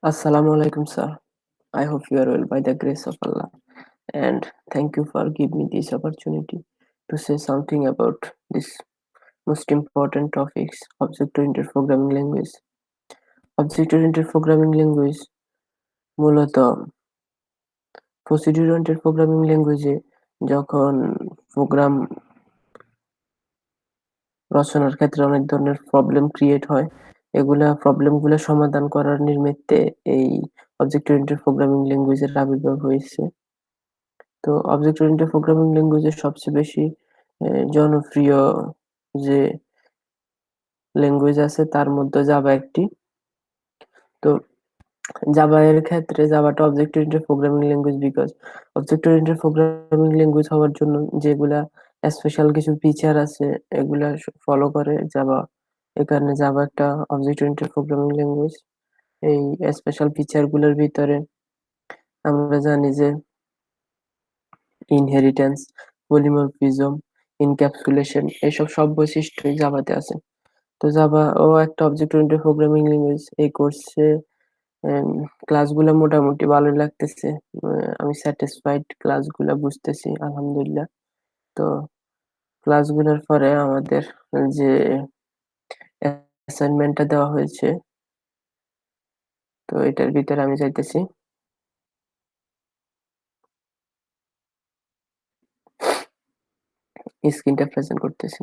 Assalamu alaikum, sir. I hope you are well by the grace of Allah. And thank you for giving me this opportunity to say something about this most important topics, object-oriented programming language. Object-oriented programming language মূলত procedure-oriented programming ল্যাঙ্গুয়েজে যখন programme রচনার ক্ষেত্রে অনেক ধরনের problem create হয়, প্রবলেমগুলা সমাধান করার নিমিত্তে এই অবজেক্ট-ওরিয়েন্টেড প্রোগ্রামিং ল্যাঙ্গুয়েজের আবির্ভাব হয়েছে। তো অবজেক্ট ওরিয়েন্টেড প্রোগ্রামিং ল্যাঙ্গুয়েজের সবচেয়ে বেশি জনপ্রিয় যে ল্যাঙ্গুয়েজ আছে তার মধ্যে জাভা একটি। তো জাভা এর ক্ষেত্রে জাভাটা object oriented programming language because object oriented programming language হওয়ার জন্য যেগুলা স্পেশাল কিছু ফিচার আছে এগুলা ফলো করে জাভা। এ কারণে জাভা একটা অবজেক্ট ওরিয়েন্টেড প্রোগ্রামিং ল্যাঙ্গুয়েজ। এই স্পেশাল ফিচার গুলোর ভিতরে আমরা জানি যে ইনহেরিটেন্স, পলিমরফিজম, এনক্যাপসুলেশন এসব সব বৈশিষ্ট্যই জাভাতে আছে। তো জাভা ও একটা অবজেক্ট ওরিয়েন্টেড প্রোগ্রামিং ল্যাঙ্গুয়েজ। এই কোর্সে ক্লাসগুলো মোটামুটি ভালোই লাগতেছে। আমি স্যাটিসফাইড, ক্লাসগুলা বুঝতেছি আলহামদুলিল্লাহ। তো ক্লাসগুলোর পরে আমাদের যে অ্যাসাইনমেন্টটা দেওয়া হয়েছে, তো এটার ভিতরে আমি চাইতেছি স্ক্রিনটা প্রেজেন্ট করতেছি।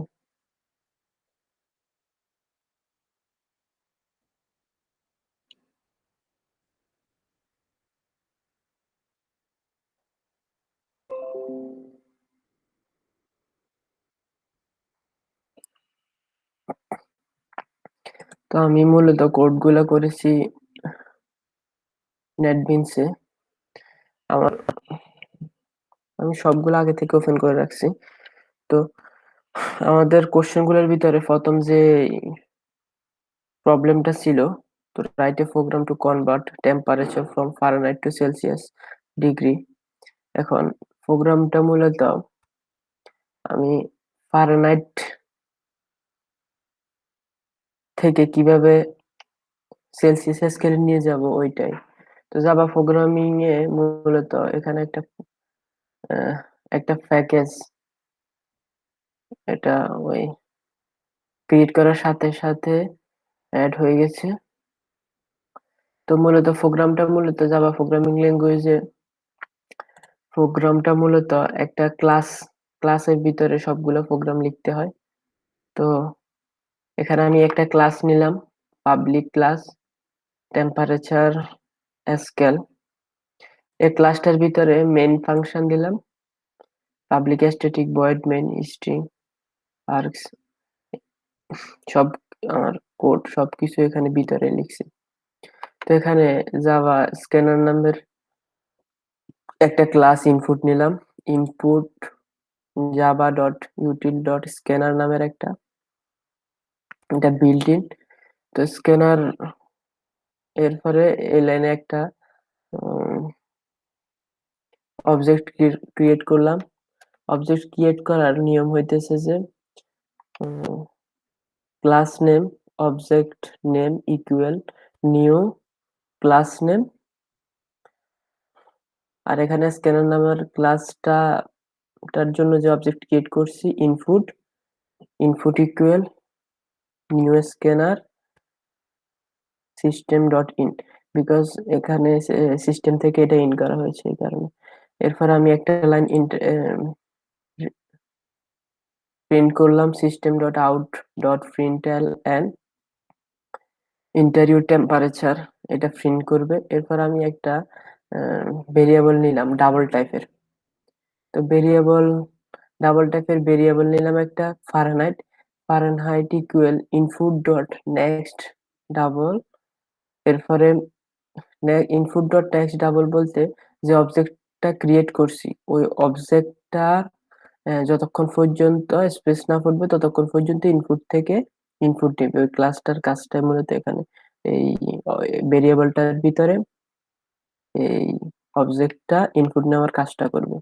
তো আমি মূলত কোডগুলা করেছি নেটবিনসে। আমার আমি সবগুলো আগে থেকে ওপেন করে রাখছি। তো আমাদের কোশ্চেন গুলোর ভিতরে প্রথম যে প্রবলেমটা ছিল, তো write a program to convert temperature from Fahrenheit to Celsius degree. এখন প্রোগ্রামটা মূলত আমি ফারেনহাইট থেকে কিভাবে সেলসিয়াস স্কেলে নিয়ে যাব ওইটাই। তো জাভা প্রোগ্রামিং এ মূলত এখানে আহ, একটা প্যাকেজ, এটা ওই ক্রিয়েট করার সাথে সাথে অ্যাড হয়ে গেছে। তো মূলত জাভা প্রোগ্রামিং ল্যাঙ্গুয়েজে প্রোগ্রামটা মূলত একটা ক্লাসের ভিতরে সবগুলো প্রোগ্রাম লিখতে হয়। তো এখানে আমি একটা ক্লাস নিলাম, পাবলিক ক্লাস টেম্পারেচার স্কেল। এই ক্লাসটার ভিতরে মেইন ফাংশন দিলাম, public static void main string args. সব আমার কোড সবকিছু এখানে ভিতরে লিখছি। তো এখানে জাভা স্ক্যানার নামের একটা ক্লাস ইনপুট নিলাম, input Java dot util dot scanner নামের এটা বিল্ট ইন। তো স্ক্যানার এরপরে এই লাইনে একটা অবজেক্ট ক্রিয়েট করলাম। অবজেক্ট ক্রিয়েট করার নিয়ম হইতেছে যে class name object name equal new class name. আর এখানে স্ক্যানার নামের ক্লাসটার জন্য যে অবজেক্ট ক্রিয়েট করছি input, input equal new scanner system dot in, because এখানে সিস্টেম থেকে এটা ইন করা হয়েছে এই কারণে। এরপর আমি একটা লাইন প্রিন্ট করলাম, system dot out dot println enter your temperature, এটা প্রিন্ট করবে। এরপর আমি একটা ভেরিয়েবল নিলাম ডাবল টাইপের। তো ডাবল টাইপের ভেরিয়েবল নিলাম একটা Fahrenheit. Fahrenheit equal input dot next double. এরপরে ইনপুট ডট নেক্সট ডাবল বলতে যে অবজেক্টটা ক্রিয়েট করছি ওই অবজেক্টটা যতক্ষণ পর্যন্ত স্পেস না পড়বে ততক্ষণ পর্যন্ত ইনপুট থেকে ইনপুট নেবে। ওই ক্লাসটার কাজটা মূলত এখানে এই ভেরিয়েবলটার ভিতরে এই অবজেক্টটা ইনপুট নেওয়ার কাজটা করবে।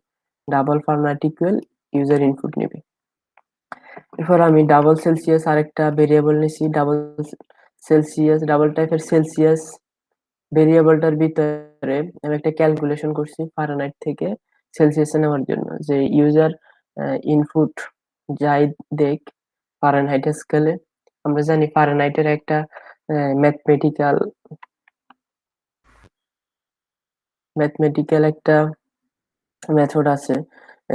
Double format equal user input নেবে। এরপর আমি ডাবল সেলসিয়াস আরেকটা ভেরিয়েবল নিছি, ডাবল সেলসিয়াস ডাবল টাইপের সেলসিয়াস ভেরিয়েবলটার ভিতরে আমি একটা ক্যালকুলেশন করছি ফারেনহাইট থেকে সেলসিয়াসে নেওয়ার জন্য, যে ইউজার ইনপুট যাই দেখ ফারেনহাইট স্কেলে। আমরা জানি ফারেনহাইটের একটা ম্যাথমেটিক্যাল ম্যাথমেটিক্যাল একটা মেথড আছে।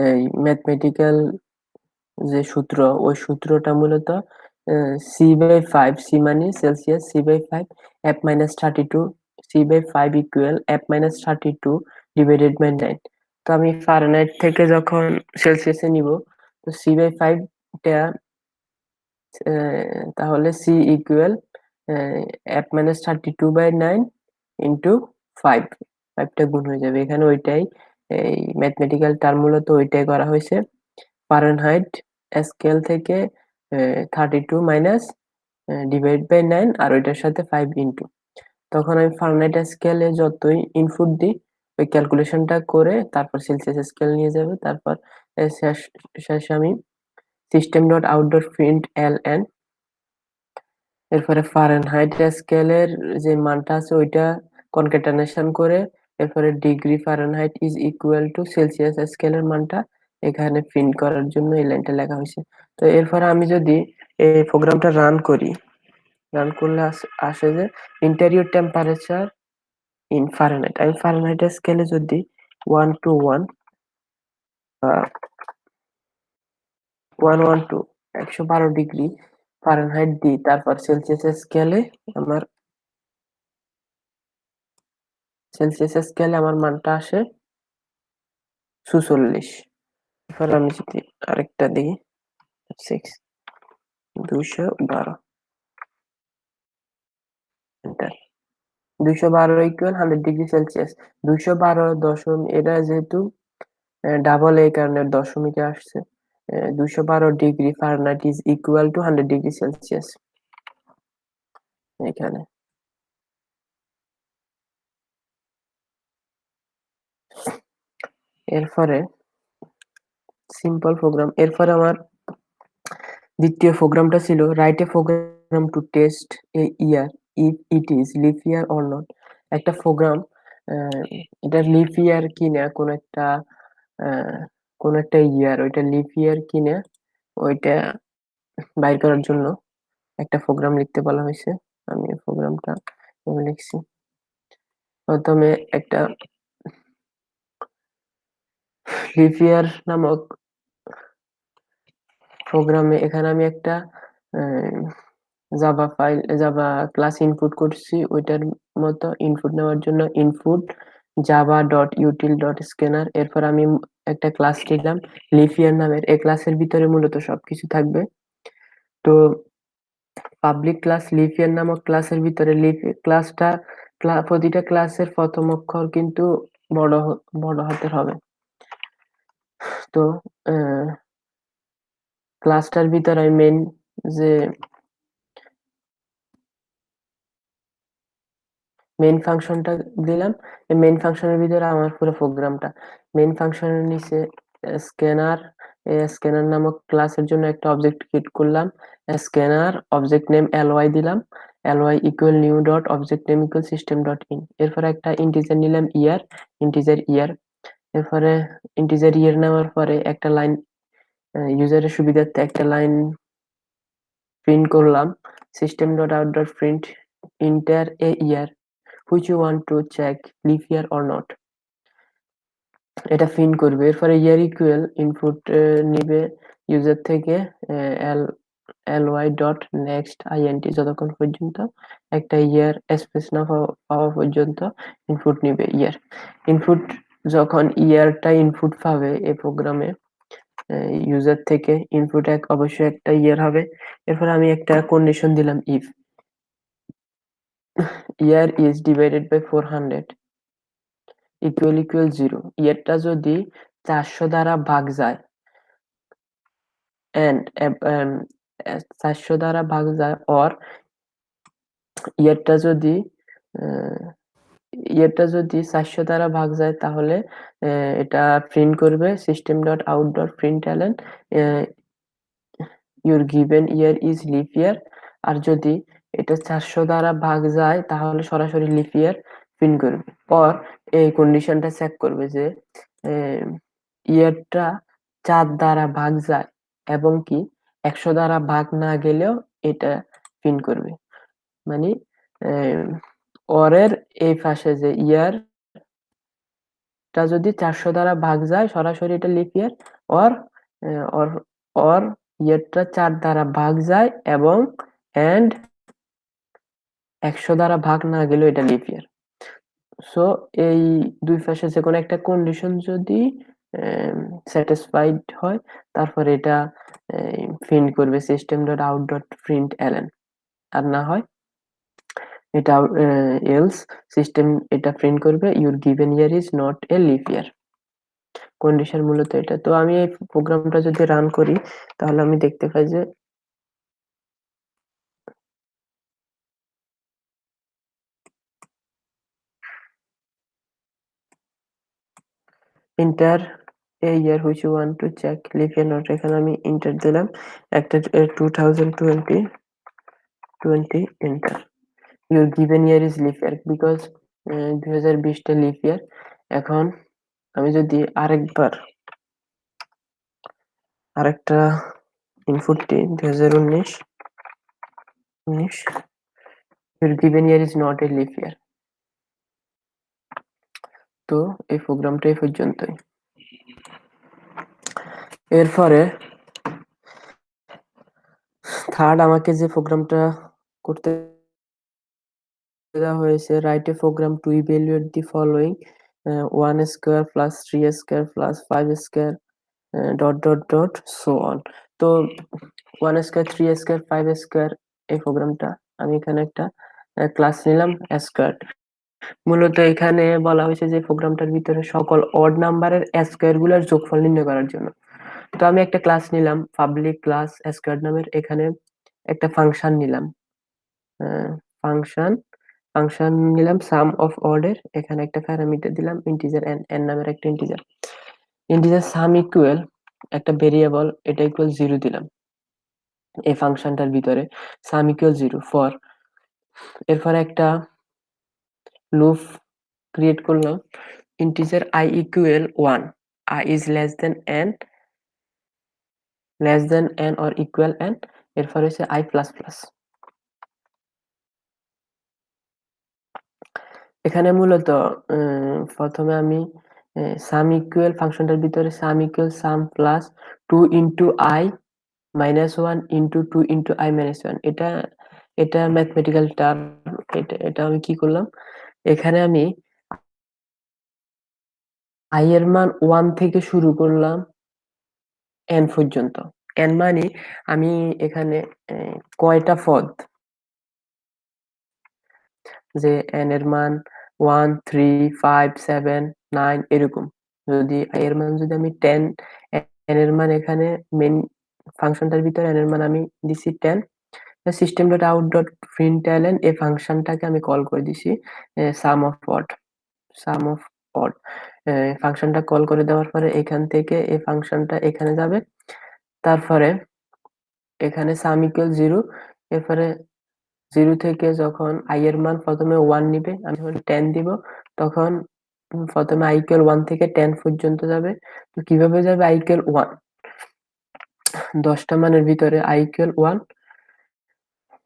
এই ম্যাথমেটিক্যাল যে সূত্র, ওই সূত্রটা মূলত C/5, সি মানে Celsius, C/5 F-32, C/5 equal F-32 divided by 9। তো আমি ফারেনহাইট থেকে যখন সেলসিয়াসে নিব, তো C/5 টা তাহলে C ইকুয়াল F-32/9 ইন্টু 5, 5টা গুণ হয়ে যাবে এখানে। ওইটাই এই ম্যাথমেটিক্যাল টার্ম, মূলত ওইটাই করা হয়েছে। ফারেনহাইট স্কেল থেকে 32 মাইনাস ডিভাইড বাই 9 আর ওইটার সাথে 5 ইন্টু, তখন আমি ফারেনহাইট স্কেলে যতই ইনপুট দিই ওই ক্যালকুলেশনটা করে তারপর সেলসিয়াস স্কেল নিয়ে যাবে। তারপর শেষে আমি system dot out dot println, এরপরে ফারেনহাইট স্কেলের যে মানটা আছে ওইটা কনক্যাটেনেশন করে, এরপরে degree Fahrenheit is equal to Celsius স্কেলের মানটা এখানে প্রিন্ট করার জন্য এই লাইনটা লেখা হয়েছে। তো এরপরে আমি যদি এই প্রোগ্রামটা রান করি, রান করলে আসে যে ইন্টেরিয়র টেম্পারেচার ইন ফারেনহাইট। আমি ফারেনহাইট স্কেলে যদি 1 to 1 112 112 ডিগ্রি ফারেনহাইট দিই, তারপর সেলসিয়াস স্কেলে আমার মানটা আসে 46। এবার আমি যদি আরেকটা দিই 6 212 এন্টার। 212 equal 100°C। 212 এটা যেহেতু ডাবল এই কারণে দশমিকে আসছে। 212 degree Fahrenheit is equal two 100°C এখানে। এরপরে সিম্পল প্রোগ্রাম, এরপরে আমার দ্বিতীয় প্রোগ্রামটা ছিল write a program to test a year if it is leap year or not. একটা প্রোগ্রাম, এটা লিপ ইয়ার কিনা কোন একটা ইয়ার ওইটা লিপ ইয়ার কিনা ওইটা বাইর করার জন্য একটা প্রোগ্রাম লিখতে বলা হয়েছে। আমি এই প্রোগ্রামটা লিখছি। প্রথমে একটা লিপ ইয়ার নামক প্রোগ্রামে এখানে আমি একটা জাভা ক্লাস ইনপুট করছি। ওইটার মতো ইনপুট নেওয়ার জন্য input Java dot util dot scanner, এরপর আমি একটা ক্লাস দিলাম লিফিয়ার নামের। এই ক্লাসের ভিতরে মূলত সবকিছু থাকবে। তো পাবলিক ক্লাস লিফিয়ার নামক ক্লাসের ভিতরে প্রতিটা ক্লাসের প্রথম অক্ষর কিন্তু বড় হাতের হবে। তো ক্লাসটার ভিতরে আমি যে মেইন ফাংশনটা দিলাম। এই মেইন ফাংশনের ভিতরে আমার পুরো প্রোগ্রামটা। মেইন ফাংশনের নিচে স্ক্যানার, স্ক্যানার নামক ক্লাসের জন্য একটা অবজেক্ট ক্রিয়েট করলাম। স্ক্যানার অবজেক্ট নেম ly দিলাম, ly equal new dot object name equal system dot in. এরপরে একটা ইন্টিজার নিলাম ইন্টিজার ইয়ার। এরপরে ইন্টিজার ইয়ার নেওয়ার পরে একটা লাইন, ইউজারের সুবিধার্থে একটা লাইন প্রিন্ট করলাম, system dot out dot print inter A year which you want to check leap year or not, এটা প্রিন্ট করবে। এরপরে ইয়ার ইকুয়াল ইনপুট নিবে ইউজার থেকে এল ly ডট নেক্সট int, যতক্ষণ পর্যন্ত একটা ইয়ার স্পেস না পাওয়া পর্যন্ত ইনপুট নিবে ইয়ার। ইনপুট যখন ইয়ারটা ইনপুট পাবে এই প্রোগ্রামে ইউজার থেকে, ইনপুট অবশ্যই একটা ইয়ার হবে। এরপর আমি একটা কন্ডিশন দিলাম if year is divided by 400 equal 0, ইয়ারটা যদি 400 দ্বারা ভাগ যায় এন্ড 400 দ্বারা ভাগ যায়, অর ইয়ারটা যদি আহ, ইয়ারটা যদি 400 দ্বারা ভাগ যায়, তাহলে এটা প্রিন্ট করবে system dot out dot println your given year is leap year. আর যদি এটা 400 দ্বারা ভাগ যায় তাহলে সরাসরি লিপ ইয়ার প্রিন্ট করবে। পর এই কন্ডিশনটা চেক করবে যে ইয়ারটা 4 দ্বারা ভাগ যায় এবং কি 100 দ্বারা ভাগ না গেলেও এটা প্রিন্ট করবে। মানে অরের এই পাশে যে ইয়ারটা যদি 400 দ্বারা ভাগ যায় সরাসরি এটা leap year, or or or ইয়ারটা 4 দ্বারা ভাগ যায় এবং এন্ড 100 দ্বারা ভাগ না গেলেও এটা লিপ ইয়ার। সো এই দুই পাশে যে কোনো একটা কন্ডিশন যদি স্যাটিসফাইড হয় তারপরে এটা প্রিন্ট করবে system dot out dot print LN. আর না হয় এটা এলস সিস্টেম এটা প্রিন্ট করবে your given year is not a leap year. Condition মূলত এটা। তো আমি এই প্রোগ্রামটা যদি রান করি তাহলে আমি দেখতে পাই যে enter a year which you want to check leap year not, এখানে আমি এন্টার দিলাম একটা 2020 enter. Your given year is leap year because 2020টা লিপ ইয়ার। এখন আমি যদি আরেকটা ইনপুট দিই 2019 your given year is not a leap year. তো এই প্রোগ্রামটা এই পর্যন্তই। এরপরে থার্ড আমাকে যে প্রোগ্রামটা করতে দেওয়া হয়েছে, write a program to evaluate the following 1 square plus 3 square plus 5 square dot dot dot so on. তো 1 স্কয়ার 3 স্কয়ার 5 স্কয়ার এই প্রোগ্রামটা আমি এখানে একটা ক্লাস নিলাম স্কয়ার। মূলত এখানে বলা হয়েছে যে প্রোগ্রামটার ভিতরে সকল অড নাম্বারের স্কয়ার গুলোর যোগফল নির্ণয় করার জন্য। তো আমি একটা ক্লাস নিলাম পাবলিক ক্লাস স্কয়ার নামের, এখানে একটা ফাংশন নিলাম ফাংশন ফাংশন নিলাম সাম অফ অর্ডের, এখানে একটা প্যারামিটার দিলাম ইন্টিজার এন নামের একটা ইন্টিজার সাম ইকুয়াল একটা ভেরিয়েবল এটা ইকুয়াল 0 দিলাম এই ফাংশনটার ভিতরে সাম ইকুয়াল 0 ফর। এরপর একটা লুপ ক্রিয়েট করলাম integer I equal 1, I is less than n or equal n। এরপর হচ্ছে I প্লাস প্লাস। এখানে মূলত প্রথমে আমি সাম ইকুয়াল ফাংশনটার ভিতরে সাম equal some plus 2 into I minus 1 into 2 into I minus 1, এটা ম্যাথমেটিক্যাল টার্ম। এটা আমি কি করলাম, এখানে আমি I এর মান 1 থেকে শুরু করলাম n পর্যন্ত। n মানে আমি এখানে কয়টা পদ, যে n এর মান 1 3 5 7 9 এরকম। যদি i এর মান যদি আমি 10, n এর মান এখানে মেইন ফাংশনটার ভিতরে n এর মান আমি দিছি 10। সিস্টেম ডট আউট ডট প্রিন্টএলএন এই ফাংশনটাকে আমি কল করে দিছি সাম অফ অড। ফাংশনটা কল করে দেওয়ার পরে এখান থেকে এই ফাংশনটা এখানে যাবে, তারপরে এখানে সাম ইকুয়াল 0। এরপরে 0 থেকে যখন i এর মান প্রথমে 1 নিবে, আমি যখন 10 দিব তখন প্রথমে i ইকুয়াল 1 থেকে 10 পর্যন্ত যাবে। তো কিভাবে যাবে i ইকুয়াল 1, 10টা মানের ভিতরে i equal 1,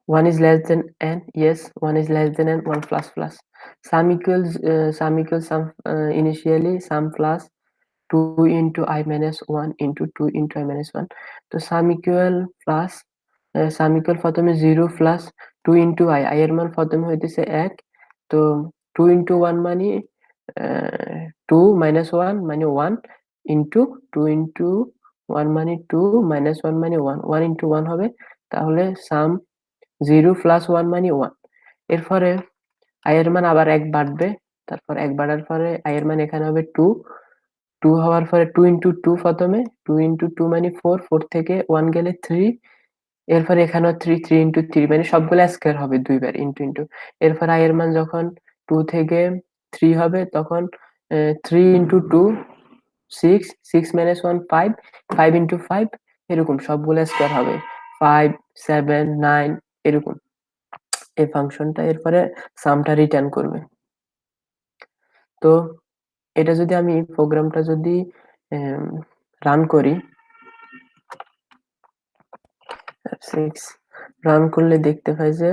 1 is less than n, yes 1 is less than n, 1 plus plus sum equals sum initially sum plus 2 into I minus 1 into 2 into I minus 1। তো সাম ইকুয়াল প্রথমে 0 প্লাস 2 into I এর মান প্রথমে হইতেছে 1। তো 2 into 1 মানে 2 minus 1 মানে 1 into 2 into 1 মানে 2 minus 1 মানে 1, 1 into 1 হবে। তাহলে সাম 0 প্লাস 1 মানে 1। এরপরে I এর মান আবার 1 বাড়বে, তারপর 1 বাড়ার পরে I এর মান এখানে হবে 2, 2 হওয়ার পরে 2 into 2 প্রথমে 2 into 2 মানে 4, 4 থেকে 1 গেলে 3। এরপরে এখানেও 3, 3 into 3 মানে সবগুলা স্কয়ার হবে দুইবার ইনটু। এরপর I এর মান যখন 2 থেকে 3 হবে তখন 3 into 2 6, 6 minus 1 5, 5 into 5 এরকম সবগুলা স্কয়ার হবে 5 7 9 এরকম। এই ফাংশনটা এরপরে সামটা রিটার্ন করবে। তো এটা যদি আমি প্রোগ্রামটা যদি রান করি, F6 রান করলে দেখতে পাই যে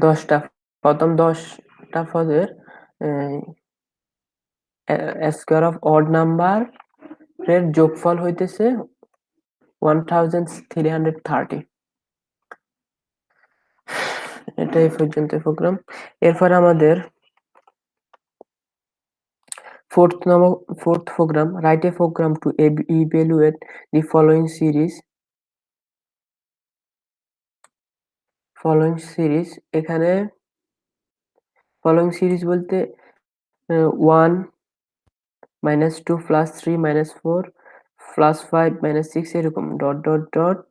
10টা, প্রথম 10টা পদের স্কোয়ার অফ অড নাম্বার এর যোগফল হইতেছে 1330। এটা এই পর্যন্ত প্রোগ্রাম। এরপর আমাদের fourth program, write a program to evaluate the following series। এখানে following series বলতে 1 minus 2 plus 3 minus 4 plus 5 minus 6 এরকম dot dot dot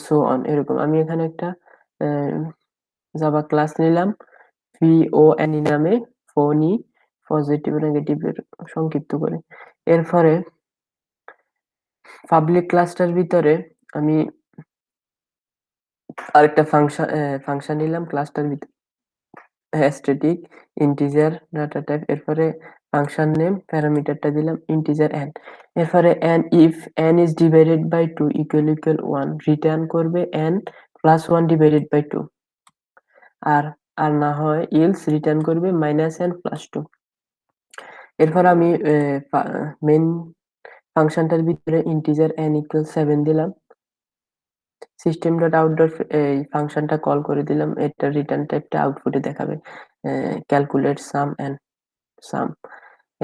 so on এরকম। আমি এখানে একটা জাভা ক্লাস নিলাম PONE নামে, ফোনি, পজিটিভ নেগেটিভের সংক্ষিপ্ত করে। এরপরে পাবলিক ক্লাসটার ভিতরে আমি আরেকটা ফাংশন নিলাম ক্লাসটার ভিতরে, স্ট্যাটিক ইন্টিজার ডাটা টাইপ। এরপরে ফাংশন নেম প্যারামিটারটা দিলাম ইন্টিজার n। এরপরে n if n is divided by 2 equal 1 return করবে n প্লাস 1 ডিভাইডেড বাই 2, আর আর না হয় ইলস রিটার্ন করবে মাইনাস n প্লাস 2। এরপর আমি মেইন ফাংশনটার ভিতরে ইন্টিজার n ইকুয়াল 7 দিলাম, সিস্টেম ডট আউট ডট এই ফাংশনটা কল করে দিলাম। এটা রিটার্ন টাইপটা আউটপুটে দেখাবে ক্যালকুলেট সাম।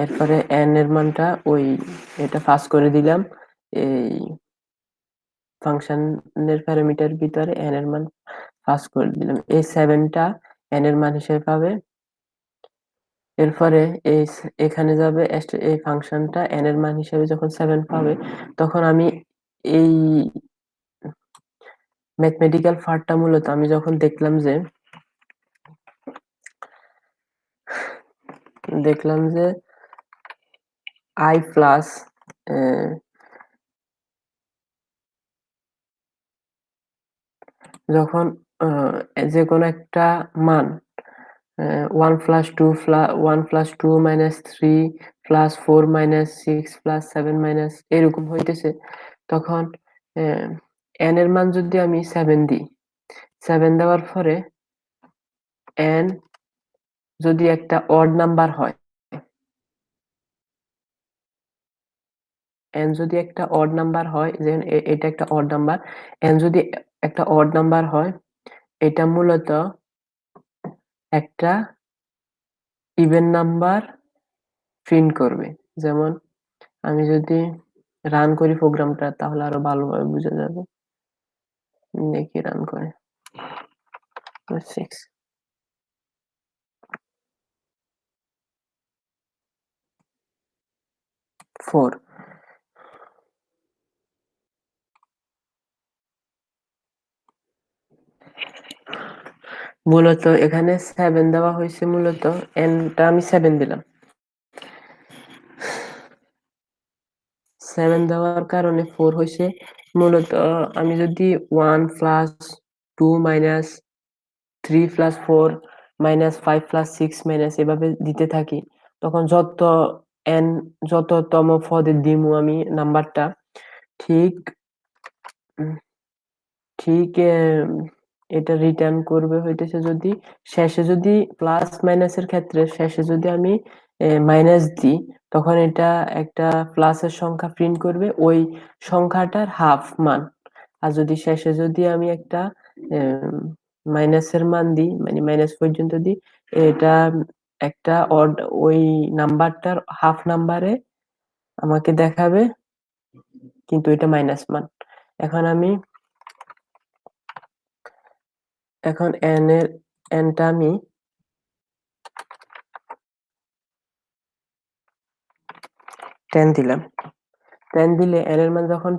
এরপরে n এর মানটা ওই এটা পাস করে দিলাম এই ফাংশনের প্যারামিটার ভিতরে n এর মান পাস করে দিলাম। এই 7টা n এর মান হিসেবে পাবে। এরপরে এখানে যাবে এই ফাংশনটা n এর মান হিসেবে যখন 7 পাবে, তখন আমি এই ম্যাথমেটিক্যাল পার্টটা মূলত আমি যখন দেখলাম যে i প্লাস যখন যে কোনো একটা মান 1 plus 2 1 plus 2 minus 3 plus 4 minus 6 plus 7 minus এরকম হইতেছে, তখন n এর মান যদি আমি 7 দিই, 7 দেওয়ার পরে n যদি একটা অড নাম্বার হয়, n যদি একটা অড নাম্বার হয়, যেমন এটা একটা অড নাম্বার, n যদি একটা অড নাম্বার হয়, এটা মূলত একটা ইভেন নাম্বার প্রিন্ট করবে। যেমন আমি যদি রান করি প্রোগ্রামটা, তাহলে আরো ভালোভাবে বোঝা যাবে। দেখি রান করে 6 4 মূলত এখানে 7 দেওয়া হয়েছে, মূলত nটা আমি 7 দিলাম। 7 দেওয়ার কারণে 4 হয়েছে। মূলত আমি যদি 1 plus 2 minus 3 plus 4 minus 5 plus 6 minus এভাবে দিতে থাকি, তখন যততম পদে দিমু আমি নাম্বারটা, ঠিক ঠিক এটা রিটার্ন করবে হইতেছে যদি শেষে যদি প্লাস মাইনাসের ক্ষেত্রে শেষে যদি আমি মাইনাস দিই, তখন এটা একটা প্লাসের সংখ্যা প্রিন্ট করবে ওই সংখ্যাটার হাফ মান। আর যদি শেষে যদি আমি একটা মাইনাসের মান দিই, মানে মাইনাস পর্যন্ত দিই, এটা একটা অড ওই নাম্বারটার হাফ নাম্বারে আমাকে দেখাবে, কিন্তু এটা মাইনাস মান। এখন আমি এখন nটা আমি 10 দিলাম। 10 দিলে n এর মান যখন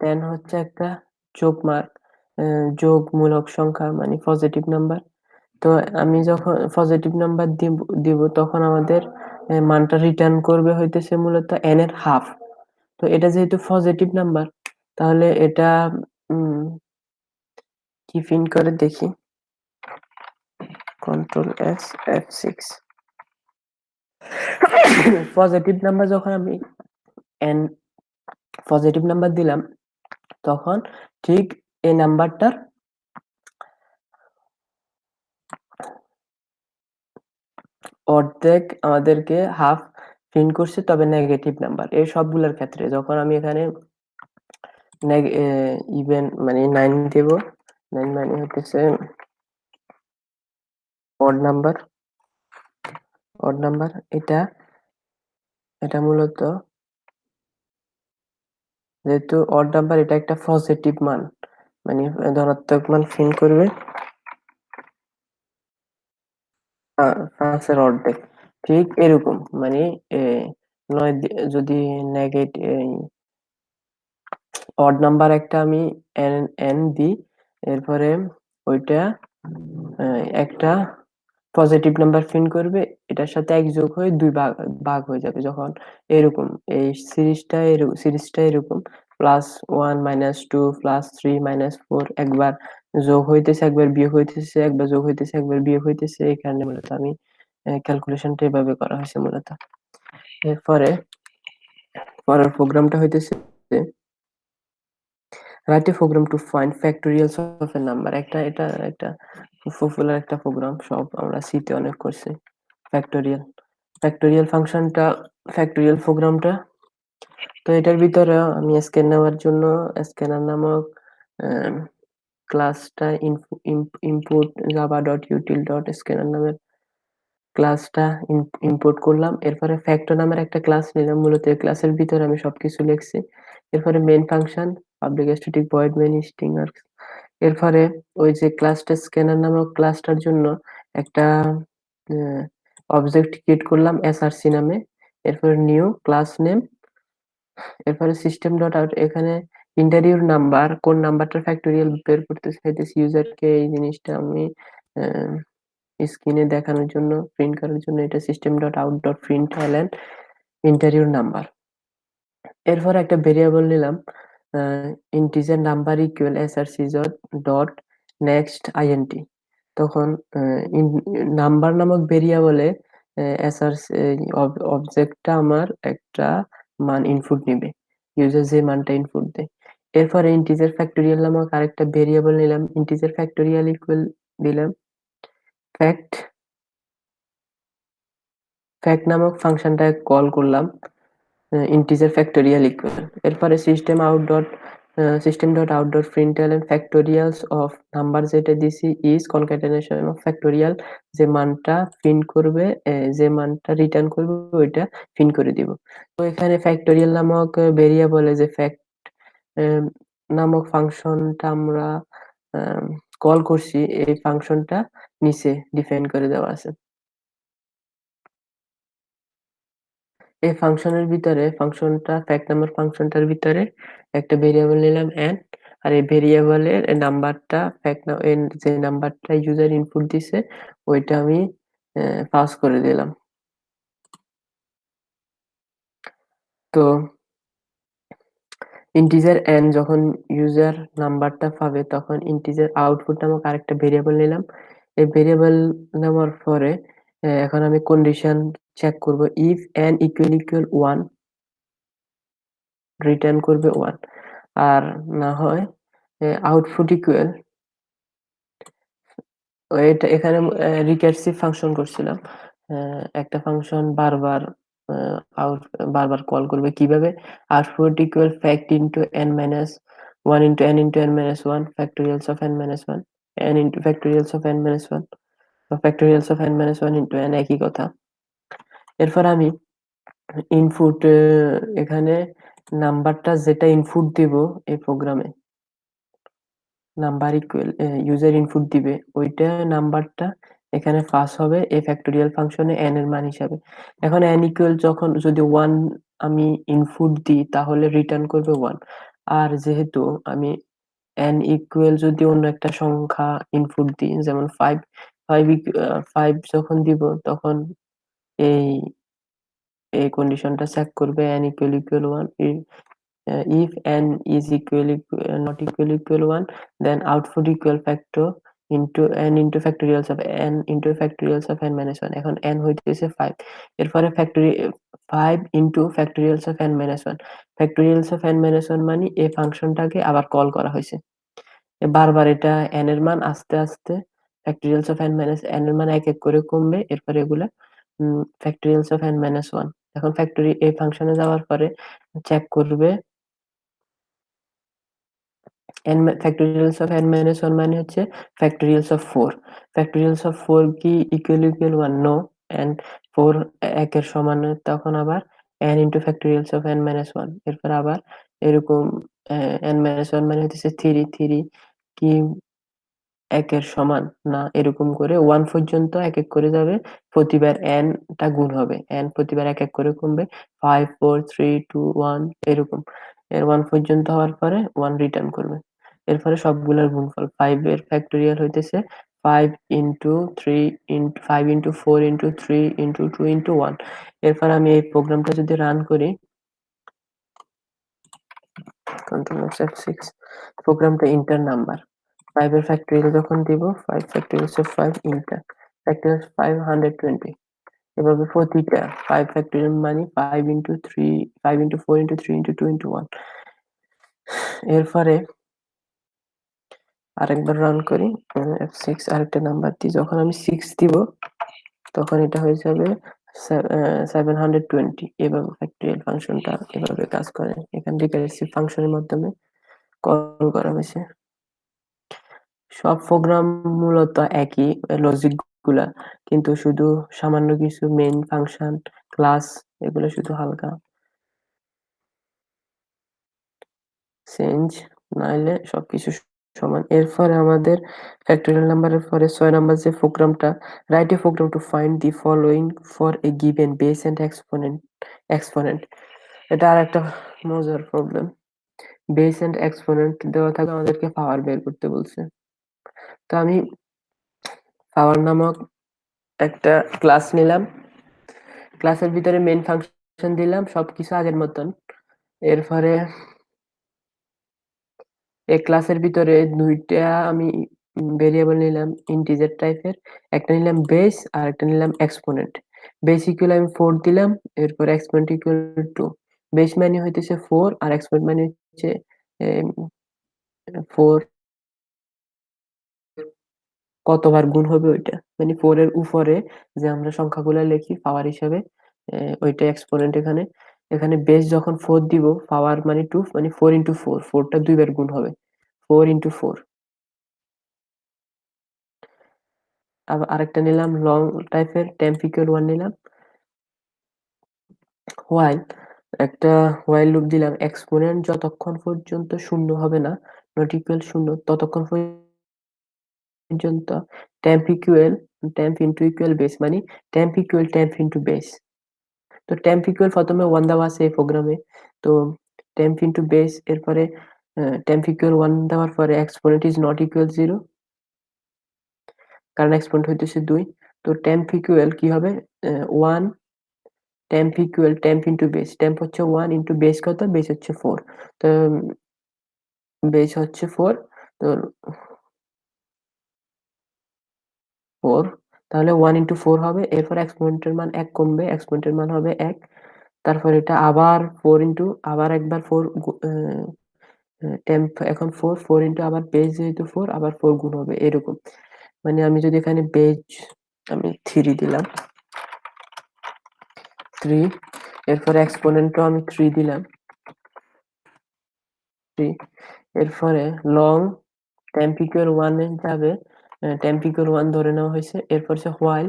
10 হচ্ছে একটা যোগ মার্ক, যোগমূলক সংখ্যা, মানে পজিটিভ নাম্বার। তো আমি যখন পজিটিভ নাম্বার দিব তখন আমাদের মানটা রিটার্ন করবে হইতেছে মূলত n এর হাফ। তো এটা যেহেতু পজিটিভ নাম্বার, তাহলে এটা কি প্রিন্ট করে দেখি, control S F6 positive number যখন আমি n পজিটিভ নাম্বার দিলাম তখন ঠিক এই নাম্বারটার অর্ধেক আমাদেরকে হাফ প্রিন্ট করছে, তবে নেগেটিভ নাম্বার। এই সবগুলোর ক্ষেত্রে যখন আমি এখানে ইভেন মানে 9 দেব, 9 মানে হচ্ছে অড নাম্বার। অড নাম্বার এটা এটা মূলত যেহেতু অড নাম্বার, এটা একটা পজিটিভ মান, মানে ধনাত্মক মান প্রিন্ট করবে। 5 এর অর্ধেক ঠিক এরকম, মানে এ, যদি নেগেটিভ অড নাম্বার একটা আমি এন এন দিই, এরপরে ওইটা একটা পজিটিভ নাম্বার প্রিন্ট করবে, এটার সাথে এক যোগ হয়ে দুই ভাগ ভাগ হয়ে যাবে যখন এরকম। এই সিরিজটা এরকম +1 - 2 +3 - 4 একবার যোগ হইতেছে, একবার বিয়োগ হইতেছে, একবার যোগ হইতেছে, একবার বিয়োগ হইতেছে। এখানে মূলত আমি ক্যালকুলেশনটা এভাবে করা হয়েছে মূলত। এরপরে পরের প্রোগ্রামটা হইতেছে write a program to find factorials of a number. এটা একটা পপুলার একটা প্রোগ্রাম, সব আমরা সি তে অনেক করছি। ফ্যাক্টোরিয়াল ফ্যাক্টোরিয়াল ফাংশনটা, ফ্যাক্টোরিয়াল প্রোগ্রামটা, তো এটার ভিতরে আমি স্ক্যান নেওয়ার জন্য স্ক্যানার নামক ক্লাসটা input Java dot util dot scanner নামের ক্লাসটা ইম্পোর্ট করলাম। এরপরে ফ্যাক্টর নামের একটা ক্লাস নিলাম, মূলত এই ক্লাসের ভিতরে আমি সবকিছু লিখছি। এরপরে main function, public static void main string. এরপরে ওই যে ক্লাসটা স্ক্যানার নামক ক্লাসটার জন্য একটা অবজেক্ট ক্রিয়েট করলাম এসআরসি নামে। এরপরে নিউ ক্লাস নেম, এরপরে সিস্টেম ডট আউট, এখানে ইন্টারভিউর নাম্বার, কোন নাম্বারটা ফ্যাক্টোরিয়াল বের করতে চাইতেছি ইউজারকে, এই জিনিসটা আমি স্ক্রিনে দেখানোর জন্য, প্রিন্ট করার জন্য এটা system dot out dot print LN ইন্টারভিউর নাম্বার। এরপর একটা ভেরিয়েবল নিলাম integer number equal SRC dot next INT. তখন নাম্বার নামক ভেরিয়েবলে এসআরসি অবজেক্টটা আমার একটা মান ইনপুট নিবে, ইউজার যে মানটা ইনপুট দেয়। এরপরে ইন্টিজার ফ্যাক্টোরিয়াল নামক আরেকটা ভেরিয়েবল নিলাম, ইন্টিজার ফ্যাক্টোরিয়াল ইকুয়াল দিলাম ফ্যাক্ট ফ্যাক্ট নামক ফাংশনটা কল করলাম ইন্টিজার ফ্যাক্টোরিয়াল ইকুয়াল। এরপরে system dot out dot println factorials of number যেটা দিছি ইজ কনক্যাটেনেশন অফ ফ্যাক্টোরিয়াল, যে মানটা প্রিন্ট করবে, যে মানটা রিটার্ন করবে ওইটা প্রিন্ট করে দিব। তো এখানে ফ্যাক্টোরিয়াল নামক ভেরিয়েবলে যে ফ্যাক্ট নামক ফাংশনটা আমরা কল করছি, এই ফাংশনটা নিচে ডিফাইন করে দেওয়া আছে। এই ফাংশনের ভিতরে ফ্যাক্ট নাম্বার ফাংশনটার ভিতরে একটা ভেরিয়েবল নিলাম n, আর এই ভেরিয়েবলের নাম্বারটা যে নাম্বারটা ইউজার ইনপুট দিছে ওইটা আমি পাস করে দিলাম। তো ইন্টিজার n যখন ইউজার নাম্বারটা পাবে তখন ইন্টিজার আউটপুট নামক আরেকটা ভেরিয়েবল নিলাম। এই ভেরিয়েবল নেওয়ার পরে এখন আমি কন্ডিশন চেক করব, ইফ n ইকুয়াল 1 রিটার্ন করবে 1, আর না হয় আউটপুট ইকুয়াল, এটা এখানে রিকার্সিভ ফাংশন করছিলাম। একটা ফাংশন বারবার কল করবে কিভাবে, output equal fact into n minus 1 into n into n minus 1 factorials of n minus 1, n into factorials of n minus 1 বা factorials of n minus 1 into n, একই কথা। এরপর আমি ইনপুট, এখানে নাম্বারটা যেটা ইনপুট দিব এই প্রোগ্রামে, নাম্বার ইকুয়াল ইউজার ইনপুট দিবে ওইটা নাম্বারটা এখানে পাস হবে এই ফ্যাক্টোরিয়াল ফাংশনে n এর মান হিসাবে। এখন n ইকুয়াল যখন যদি 1 আমি ইনপুট দিই তাহলে রিটার্ন করবে 1, আর যেহেতু আমি n ইকুয়াল যদি অন্য একটা সংখ্যা ইনপুট দিই যেমন 5, 5 যখন দিব তখন এই এই কন্ডিশনটা চেক করবে n equal 1, if n is not equal 1, then output equal factor into n into factorials of n into factorials of n minus 1। এখন n হইতেছে 5। এরপরে 5 into factorials of n minus 1। Factorials of n minus 1 মানে এই ফাংশনটাকে আবার call করা হয়েছে। বারবার এটা n এর মান আস্তে আস্তে ফ্যাক্টোরিয়ালস অফ n মাইনাস n এর মান এক এক করে কমবে। এরপরে এগুলা ফ্যাক্টোরিয়ালস অফ n মাইনাস 1। এখন এই ফাংশনে যাওয়ার পরে চেক করবে ফ্যাক্টোরিয়ালস অফ n মাইনাস 1 মানে হচ্ছে ফ্যাক্টোরিয়ালস অফ 4। ফ্যাক্টোরিয়ালস অফ 4 কি ইকুয়াল 1? নো। এন্ড 4 একের সমান তখন আবার n into factorials of n minus 1। এরপর আবার এরকম n মাইনাস 1 মানে হচ্ছে 3 কি একের সমান না, এরকম করে 1 পর্যন্ত এক এক করে যাবে। প্রতিবার n টা গুণ হবে, n প্রতিবার এক এক করে কমবে। 5 4 3 2 1 এরকম। এর 1 পর্যন্ত হওয়ার পরে 1 রিটার্ন করবে। এরপরে সবগুলোর গুণফল 5 এর ফ্যাক্টোরিয়াল হইতেছে 5 into 3 into 5 into 4 into 3 into 2 into 1। এরপর আমি এই প্রোগ্রামটা যদি রান করি, কন্ট্রোল F6, প্রোগ্রামটা ইন্টার নাম্বার 5 এর ফ্যাক্টোরিয়াল যখন দিব 5 ফ্যাক্টোরিয়াল অফ 5 ইন্টার ফ্যাক্টোরিয়াল 520। এভাবে প্রতিটা 5 ফ্যাক্টোরিয়াল মানে 5 into 3 5 into 4 into 3 into 2 into 1। এরপরে আরেকবার রান করি F6, আরেকটা নাম্বার দিই। যখন আমি 6 দিব তখন এটা হয়ে যাবে 720। এভাবে ফ্যাক্টোরিয়াল ফাংশনটা এভাবে কাজ করে। এখান থেকে রিসিভ ফাংশনের মাধ্যমে কল করা হয়েছে। সব প্রোগ্রাম মূলত একই লজিক গুলা, কিন্তু শুধু সামান্য কিছু মেইন ফাংশন, ক্লাস এগুলো শুধু হালকা চেঞ্জ, নাইলে সবকিছু সমান। এরপরে আমাদের ফ্যাক্টোরিয়াল নাম্বারের পরে 6 নাম্বার যে প্রোগ্রামটা, write a program to find the following for a given base and exponent. এটা আরেকটা মজার প্রবলেম। বেস এন্ড এক্সপোনেন্ট দেওয়া থাকে, আমাদেরকে পাওয়ার বের করতে বলছে। তো আমি পাওয়ার নামক একটা ক্লাস নিলাম, ক্লাসের ভিতরে মেইন ফাংশন দিলাম সবকিছু আগের মতন। এরপরে এই ক্লাসের ভিতরে দুইটা আমি ভেরিয়েবল নিলাম ইন্টিজার টাইপের, একটা নিলাম বেস আর একটা নিলাম এক্সপোনেন্ট। বেস ইকুয়াল আমি 4 দিলাম, এরপর এক্সপোনেন্ট ইকুয়াল 2। বেস মানে হইতেছে 4 আর এক্সপোনেন্ট মানে হচ্ছে 4 কতবার গুণ হবে ওইটা, মানে 4 এর উপরে যে আমরা সংখ্যাগুলা লিখি পাওয়ার হিসাবে, ওইটা এক্সপোনেন্ট। এখানে এখানে বেস যখন 4 দিব, পাওয়ার মানে 2 মানে 4 ইনটু 4, 4 টা দুইবার গুণ হবে, 4 ইনটু 4। আবার আরেকটা নিলাম লং টাইপের টেম্প ইকুয়াল 1 নিলাম। হোয়াইল একটা হোয়াইল লুপ দিলাম, এক্সপোনেন্ট যতক্ষণ পর্যন্ত শূন্য হবে না, নট ইকুয়াল শূন্য, ততক্ষণ পর্যন্ত টেম্প ইনটু ইকুয়াল বেস মানে টেম্প ইনটু বেস। তো টেম্প ইকুয়াল প্রথমে 1 দেওয়া আছে এই প্রোগ্রামে, তো টেম্প ইনটু বেস, এরপরে টেম্প ইকুয়াল 1 দেওয়ার পরে এক্সপোনেন্ট ইজ নট ইকুয়াল 0, কারণ এক্সপোনেন্ট হইতেছে 2। তো টেম্প ইকুয়াল কি হবে 1 temp equal temp into base, temp হচ্ছে 1 ইনটু বেস কত, বেস হচ্ছে 4। তো বেস হচ্ছে 4, তো 4, তাহলে 1 ইনটু 4 হবে। এরপর এক্সপোনেন্টের মান 1 কমবে, এক্সপোনেন্টের মান হবে 1। তারপর এটা আবার 4 ইনটু আবার একবার 4 টেম্প এখন 4 4 ইনটু আবার বেস যেহেতু 4 আবার 4 গুণ হবে এরকম। মানে আমি যদি এখানে বেস আমি 3 দিলাম, 3, এরপরে এক্সপোনেন্টও আমি 3 দিলাম, 3। এরপরে লং টেম্প ইকুয়াল 1 এ যাবে, টেম্প ইকুয়াল 1 ধরে নেওয়া হয়েছে। এরপর হচ্ছে while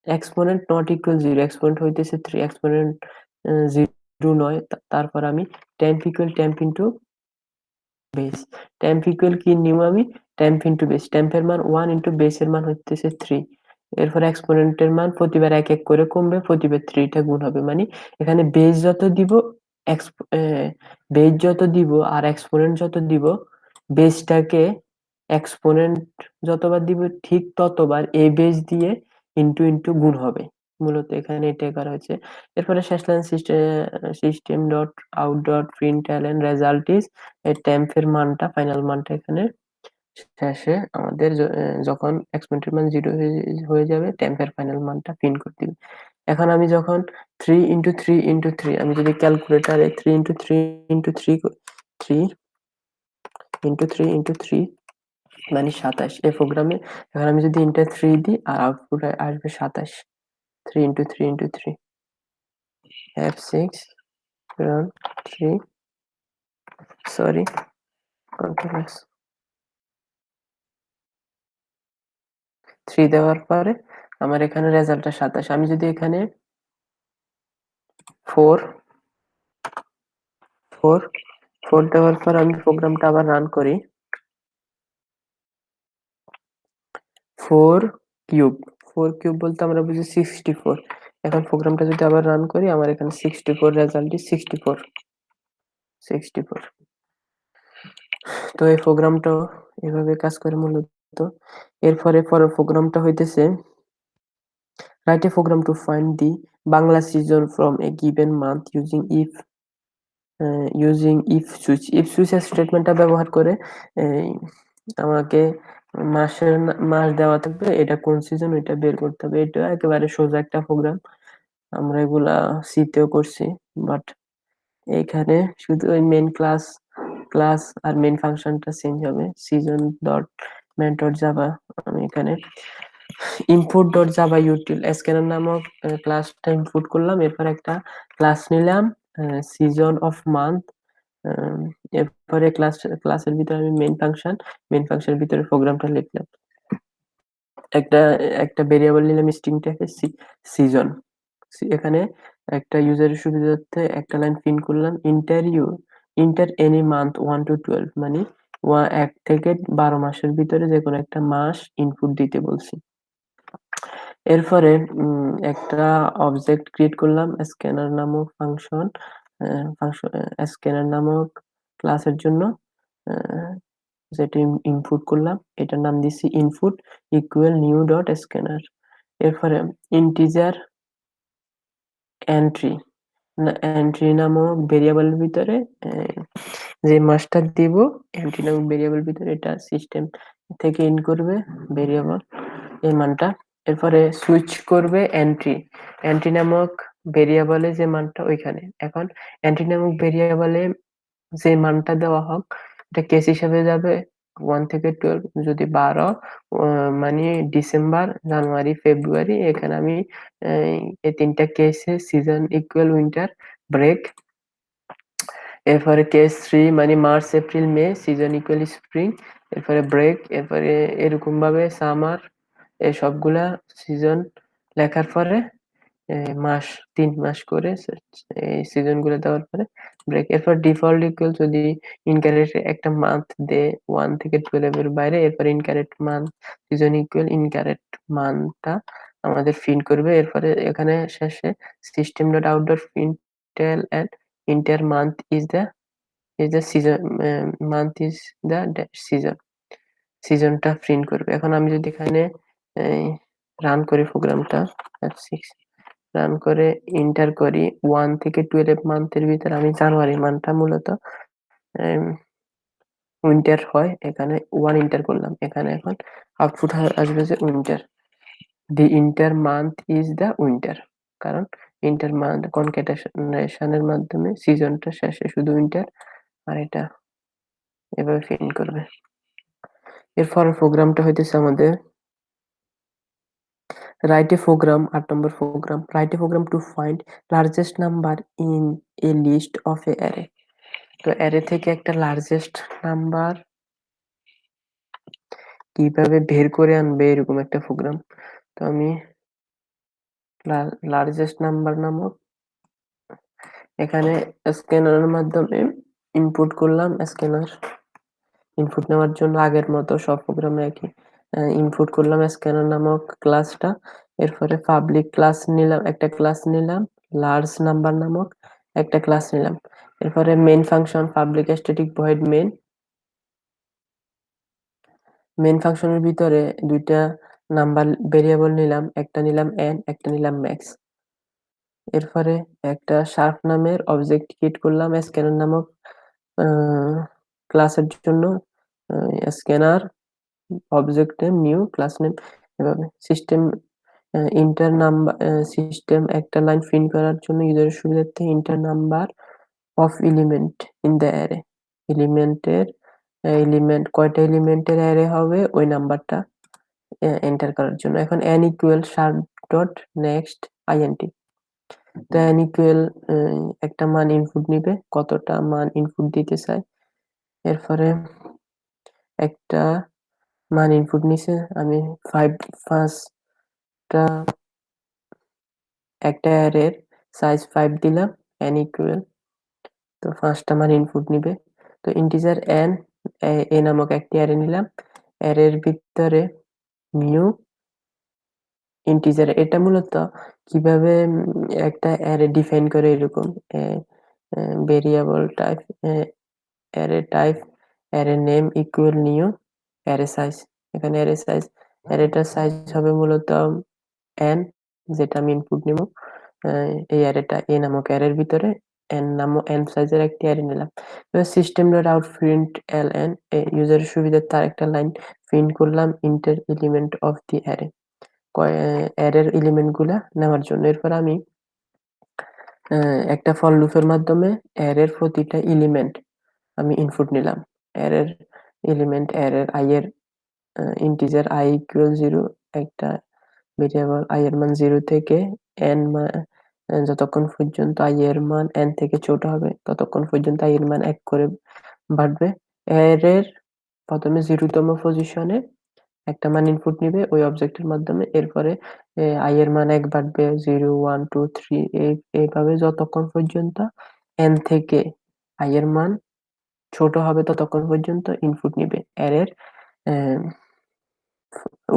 exponent not equal 0, exponent হইতেছে 3, এক্সপোনেন্ট 0 নয়। তারপর আমি temp into base, temp equal কি নিব আমি, টেম্প ইনটু বেস, টেম্পের মান 1 ইনটু বেসের মান হইতেছে 3। এরপর এক্সপোনেন্টের মান প্রতিবার এক এক করে কমবে, প্রতিবার 3 টা গুণ হবে। মানে এখানে বেস যত দিব বেস যত দিব আর এক্সপোনেন্ট যত দিব, বেসটাকে এক্সপোনেন্ট যতবার দিব ঠিক ততবার এই বেস দিয়ে ইনটু ইনটু গুণ হবে। মূলত এখানে এটাই করা হয়েছে। এরপরে শেষ line system dot out dot প্রিন্টএলএন result is এই টেম্প এর মানটা, ফাইনাল মানটা এখানে শেষে আমাদের যখন এক্সপোনেন্টের মান 0 হয়ে যাবে টেম্পের ফাইনাল মানটা প্রিন্ট করে দিবে। এখন আমি যখন 3 into 3 into 3 আমি যদি ক্যালকুলেটরে 3 into 3 into 3 3 into 3 into 3 মানে 27 এই প্রোগ্রামে এখন আমি যদি ইন্টার 3 দিই আর আউটপুটে আসবে 27 3 into 3 into 3 F6 run 3 sorry control S 3 দেওয়ার পরে আমার এখানে রেজাল্টটা 27 আমি যদি এখানে 4 4 4 দেওয়ার পর আমি প্রোগ্রামটা আবার রান করি 4 কিউব 4 কিউব বলতে আমরা বুঝি 64 এখন প্রোগ্রামটা যদি আবার রান করি আমার এখানে 64 রেজাল্টই 64 64 তো এই প্রোগ্রামটাও এভাবে কাজ করে মূলত এরপরে পরের প্রোগ্রামটা হইতেছে write a program to find the Bangla season from a given month using if switch স্টেটমেন্টটা ব্যবহার করে এই, আমাকে মাস দেওয়া থাকবে এটা কোন সিজন ওইটা বের করতে হবে এটা একেবারে সোজা একটা প্রোগ্রাম আমরা এগুলা সি তেও করছি বাট এইখানে শুধু ওই মেইন ক্লাস আর মেইন ফাংশনটা চেঞ্জ হবে season dot main dot Java আমি এখানে input dot Java util scanner নামক ক্লাসটা ইনপুট করলাম এরপর একটা ক্লাস নিলাম সিজন অফ মান্থ এরপরে ক্লাসের ভিতরে আমি মেইন ফাংশনের ভিতরে প্রোগ্রামটা লিখলাম একটা একটা ভেরিয়েবল নিলাম স্ট্রিংটাকে সিজন এখানে একটা ইউজারের সুবিধার্থে একটা লাইন প্রিন্ট করলাম ইন্টার এনি মান্থ 1 to 12 মানে 1 থেকে 12 মাসের ভিতরে যে কোনো একটা মাস ইনপুট দিতে বলছি এরপরে একটা অবজেক্ট ক্রিয়েট করলাম স্ক্যানার নামক স্ক্যানার নামক ক্লাসের জন্য আহ, যেটা ইনপুট করলাম এটার নাম দিছি input equal new dot scanner এরপরে ইন্টিজার এন্ট্রি এন্ট্রি নামক ভেরিয়েবলের ভিতরে যে মাসটা দিব এন্ট্রি নামক ভেরিয়েবল ভিতরে এটা সিস্টেম থেকে ইন করবে ভেরিয়েবল এই মানটা এরপরে সুইচ করবে এন্ট্রি নামক ভেরিয়েবলে যে মানটা ওইখানে এখন এন্ট্রি নামক ভেরিয়েবলে যে মানটা দেওয়া হোক এটা কেস হিসাবে যাবে 1 থেকে 12 যদি 12 মানে ডিসেম্বর জানুয়ারি ফেব্রুয়ারি এখানে আমি এই তিনটা কেসে সিজন ইকুয়াল উইন্টার ব্রেক এরপরে কেস 3 মানে March April May season equal spring এরপরে ব্রেক এরপরে এরকম ভাবে সামার এই সবগুলা সিজন লেখার পরে মাস 3 মাস করে এই সিজন গুলো দেওয়ার পরে ব্রেক এরপর ডিফল্ট ইকুয়াল যদি ইনকারেক্ট একটা মান্থ দে 1 থেকে 12 এর বাইরে এরপর incorrect month season equal incorrect মান্থটা আমাদের প্রিন্ট করবে এরপরে এখানে শেষে system dot out dot println enter month is the season month is the season সিজনটা প্রিন্ট করবে এখন আমি যদি এখানে রান করি প্রোগ্রামটা F6 রান করে এন্টার করি 1 থেকে 12 মান্থের ভিতরে আমি জানুয়ারি মান্থটা মূলত উইন্টার হয় এখানে 1 এন্টার করলাম এখানে এখন আউটপুট আসবে যে winter the inter month is the winter কারণ ইন্টার মান্থ কনক্যাটেশনের মাধ্যমে সিজনটা শেষে শুধু উইন্টার আর এটা এভাবে প্রিন্ট করবে এরপর প্রোগ্রামটা হইতেছে আমাদের write a program 8 number program write a program to find largest number in a list of a array তো অ্যারে থেকে একটা লার্জেস্ট নাম্বার কিভাবে বের করে আনবে এরকম একটা প্রোগ্রাম তো আমি লার্জেস্ট নাম্বার নামক এখানে স্ক্যানারের মাধ্যমে ইনপুট করলাম স্ক্যানার ইনপুট নেওয়ার জন্য আগের মতো সব প্রোগ্রামে একই ইনপুট করলাম স্ক্যানার নামক ক্লাসটা এরপরে পাবলিক ক্লাস নিলাম একটা ক্লাস নিলাম লার্জ নাম্বার নামক একটা ক্লাস নিলাম এরপরে main function public static void main ফাংশনের ভিতরে দুইটা নাম্বার ভেরিয়েবল নিলাম একটা নিলাম n একটা নিলাম ম্যাক্স এরপরে একটা শার্প নামের অবজেক্ট ক্রিয়েট করলাম স্ক্যানার নামক ক্লাসের জন্য scanner object name new class name এভাবে সিস্টেম ইন্টার নাম্বার সিস্টেম একটা লাইন প্রিন্ট করার জন্য ইউজারের সুবিধার্থে inter number of element in the array এলিমেন্টের এলিমেন্ট কয়টা এলিমেন্টের অ্যারে হবে ওই নাম্বারটা এন্টার করার জন্য। এখন n equal sharp dot next int. তো n ইকুয়াল একটা মান ইনপুট নিবে, কতটা মান ইনপুট দিতে চায়। এরপরে একটা মান ইনপুট নিছে, আমি 5টা একটা অ্যারের সাইজ 5 দিলাম n ইকুয়াল, তো 5টা মান ইনপুট নিবে। তো ইন্টিজার n এ নামক একটি অ্যারে নিলাম, অ্যারের ভিতরে নিউ ইন্টিজার। এটা মূলত কিভাবে একটা অ্যারে ডিফাইন করে এরকম variable type array type array name equal new array size. এখানে অ্যারে সাইজ অ্যারেটার সাইজ হবে মূলত n, যেটা আমি ইনপুট নিব। এই অ্যারেটা a নামক অ্যারের ভিতরে n সাইজের একটি অ্যারে নিলাম। এবার system dot out print ln ইউজারের সুবিধার্থে আরেকটা লাইন প্রিন্ট করলাম inter element of the array অ্যারের এলিমেন্ট গুলা নেওয়ার জন্য। এরপর আমি একটা ফর লুপের মাধ্যমে অ্যারের প্রতিটা এলিমেন্ট আমি ইনপুট নিলাম। অ্যারের এলিমেন্ট অ্যারের i এর ইন্টিজার i ইকুয়াল 0 একটা ভেরিয়েবল i এর মান 0 থেকে n যতক্ষণ পর্যন্ত i এর মান n থেকে ছোট হবে ততক্ষণ পর্যন্ত i এর মান 1 করে বাড়বে। অ্যারের প্রথমে 0তম পজিশনে একটা মান ইনপুট নিবে ওই অবজেক্টের মাধ্যমে। এরপরে i এর মান 1 বাড়বে 0 1 2 3 এইভাবে যতক্ষণ পর্যন্ত n থেকে i এর মান ছোট হবে ততক্ষণ পর্যন্ত ইনপুট নিবে অ্যারের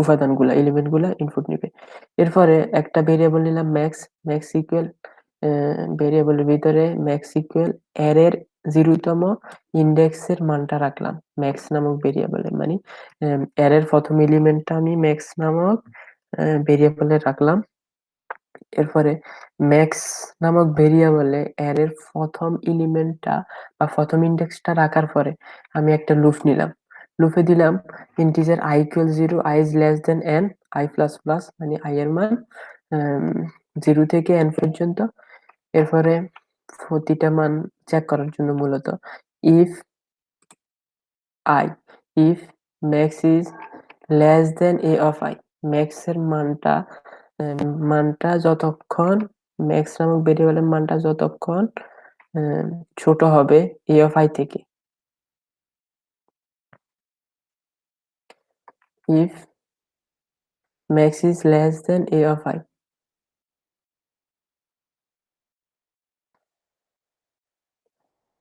উপাদানগুলা এলিমেন্টগুলা ইনপুট নিবে। এরপরে একটা ভেরিয়েবল নিলাম ম্যাক্স ইকুয়াল ভেরিয়েবলের ভিতরে ম্যাক্স ইকুয়াল অ্যারের 0তম ইন্ডেক্সের মানটা রাখলাম ম্যাক্স নামক ভেরিয়েবলে, মানে অ্যারের প্রথম এলিমেন্টটা আমি ম্যাক্স নামক ভেরিয়েবলে রাখলাম। এরপরে ম্যাক্স নামক ভেরিয়েবলে অ্যারের প্রথম এলিমেন্টটা বা প্রথম ইন্ডেক্সটা রাখার পরে আমি একটা লুপ নিলাম। লুপে দিলাম integer i equal 0 i is less than n i plus plus, মানে i এর মান 0 থেকে n পর্যন্ত। এরপরে প্রতিটা মান চেক করার জন্য মূলত if i if max is less than a of i, max এর মানটা যতক্ষণ max নামক ভেরিয়েবলের মানটা যতক্ষণ ছোট হবে a of i থেকে, if max is less than a of i,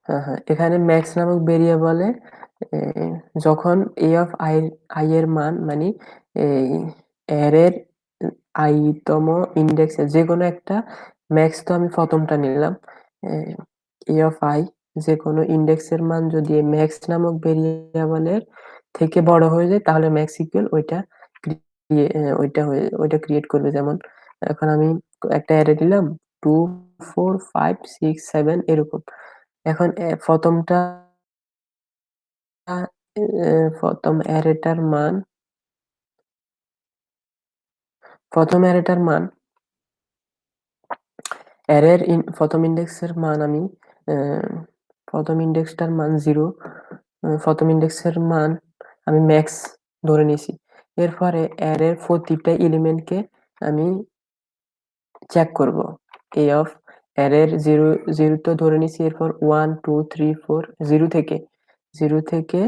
হ্যাঁ এখানে ম্যাক্স নামক ভেরিয়েবলে যখন a of i এর মান মানে এই অ্যারের i তম ইন্ডেক্সে যে কোনো একটা ম্যাক্স, তো আমি প্রথমটা নিলাম a of i, যে কোনো ইন্ডেক্সের মান যদি ম্যাক্স নামক ভেরিয়েবলের থেকে বড় হয়ে যায় তাহলে ম্যাক্স ইকুয়াল ওইটা ক্রিয়েট করবে। যেমন এখন আমি একটা অ্যারে দিলাম 2 4 5 6 7 এরকম। এখন প্রথম অ্যারেটার মান অ্যারের প্রথম ইন্ডেক্সের মান আমি প্রথম ইন্ডেক্সটার মান 0, প্রথম ইন্ডেক্সের মান আমি ম্যাক্স ধরে নিছি। এরপরে অ্যারের প্রতিটা এলিমেন্টকে আমি চেক করব a of অ্যারের 0 তো ধরে নিছি, এরপর 1 2 3 4 0 থেকে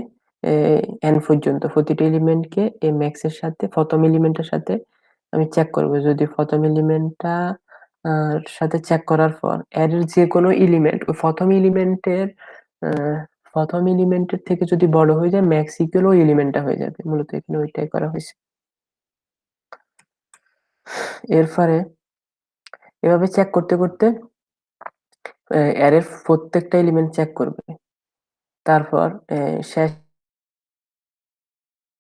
n পর্যন্ত প্রতিটা এলিমেন্টকে এই ম্যাক্স এর সাথে প্রথম এলিমেন্টের সাথে আমি চেক করব। যদি প্রথম এলিমেন্টটা সাথে চেক করার পর অ্যারের যে কোনো এলিমেন্ট ওই প্রথম এলিমেন্টের থেকে যদি বড় হয়ে যায় ম্যাক্স ইকুয়াল ওই এলিমেন্টটা হয়ে যাবে। মূলত এখানে ওইটাই করা হয়েছে। এরপরে এভাবে চেক করতে করতে অ্যারের প্রত্যেকটা এলিমেন্ট চেক করবে। তারপর শেষ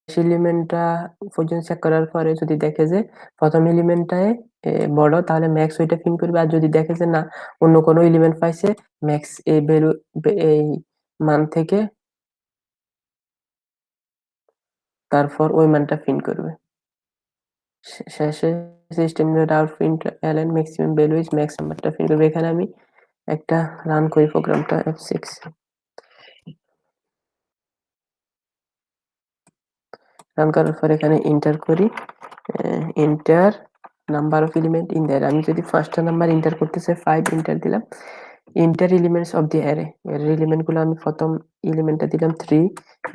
এলিমেন্টটা পর্যন্ত চেক করার পরে যদি দেখে যে প্রথম এলিমেন্টটাই বড় তাহলে ম্যাক্স ওইটা প্রিন্ট করবে। আর যদি দেখে যে না অন্য কোনো এলিমেন্ট পাইছে ম্যাক্স এই মান থেকে তারপর ওই মানটা প্রিন্ট করবে। শেষে system dot out print LN maximum value is max নাম্বারটা প্রিন্ট করবে। এখানে আমি একটা রান করি প্রোগ্রামটা F6, রান করার পর এখানে এন্টার করি, enter number of element in the, আমি যদি ফার্স্টটা নাম্বার এন্টার করতে চাই 5 এন্টার দিলাম। Enter elements of the array, এর এলিমেন্ট গুলো আমি প্রথম এলিমেন্টটা দিলাম 3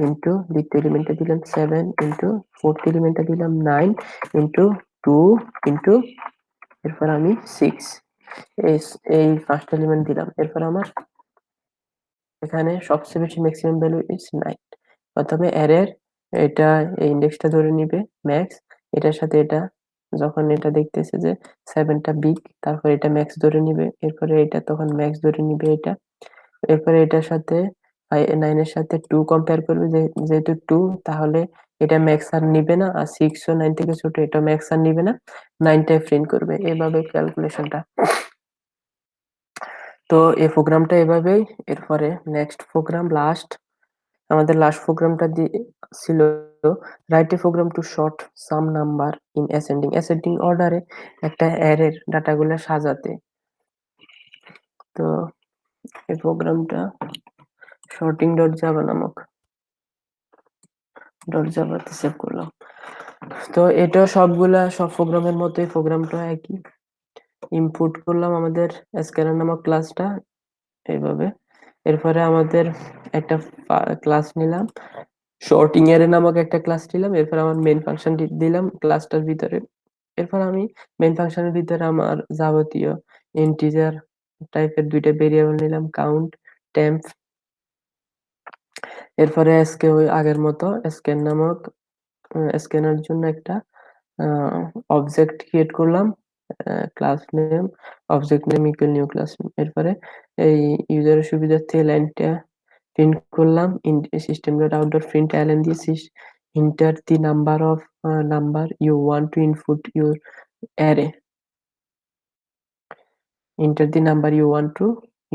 ইনটু, দ্বিতীয় এলিমেন্টটা দিলাম 7 ইনটু, ফোর্থ এলিমেন্টটা দিলাম 9 ইনটু 2 ইনটু, এরপর আমি 6 এই এই পাঁচটা এলিমেন্ট দিলাম। এরপর আমার এখানে সবচেয়ে বেশি ম্যাক্সিমাম ভ্যালু ইজ 9। প্রথমে অ্যারের এটা এই ইন্ডেক্সটা ধরে নিবে ম্যাক্স, এটার সাথে এটা যখন এটা দেখতেছে যে 7 টা বিগ, তারপর এটা ম্যাক্স ধরে নিবে, এরপরে এটা তখন ম্যাক্স ধরে নিবে এটা, এরপরে এটার সাথে 9 এর সাথে 2 কম্পেয়ার করবে, যেহেতু 2 তাহলে এটা ম্যাক্স আর নিবে না, আর 6 ও 9 থেকে ছোট, এটা ম্যাক্স আর নিবে না, 9 টাই প্রিন্ট করবে। এভাবে ক্যালকুলেশনটা। তো এই প্রোগ্রামটা এভাবেই। এরপরে নেক্সট প্রোগ্রাম আমাদের লাস্ট প্রোগ্রামটা ছিল write a program to sort some number in ascending অর্ডারে একটা অ্যারের ডাটাগুলো সাজাতে। তো এই প্রোগ্রামটা সর্টিং ডট জাভা নামক ডট জাভাতে সেভ করলাম। তো এটা সব প্রোগ্রামের মতোই, প্রোগ্রামটা একই। ইনপুট করলাম আমাদের স্ক্যানার নামক ক্লাসটা এইভাবে। এরপরে আমাদের একটা ক্লাস নিলাম, শর্টিং অ্যারে নামক একটা ক্লাস নিলাম। এরপর আমার মেইন ফাংশন দিলাম ক্লাসটার ভিতরে। এরপর আমি মেইন ফাংশনের ভিতরে আমার যাবতীয় ইন্টিজার টাইপের দুইটা ভেরিয়েবল নিলাম, কাউন্ট, টেম্প। এরপরে আজকে ওই আগের মতো স্ক্যান নামক স্ক্যানের জন্য একটা অবজেক্ট ক্রিয়েট করলাম, class name, object name equal new class name. এরপরে এই ইউজারের সুবিধার্থে লাইনটা প্রিন্ট করলাম, system dot out dot print LN দিয়ে enter the number you want to input your array, enter the number you want to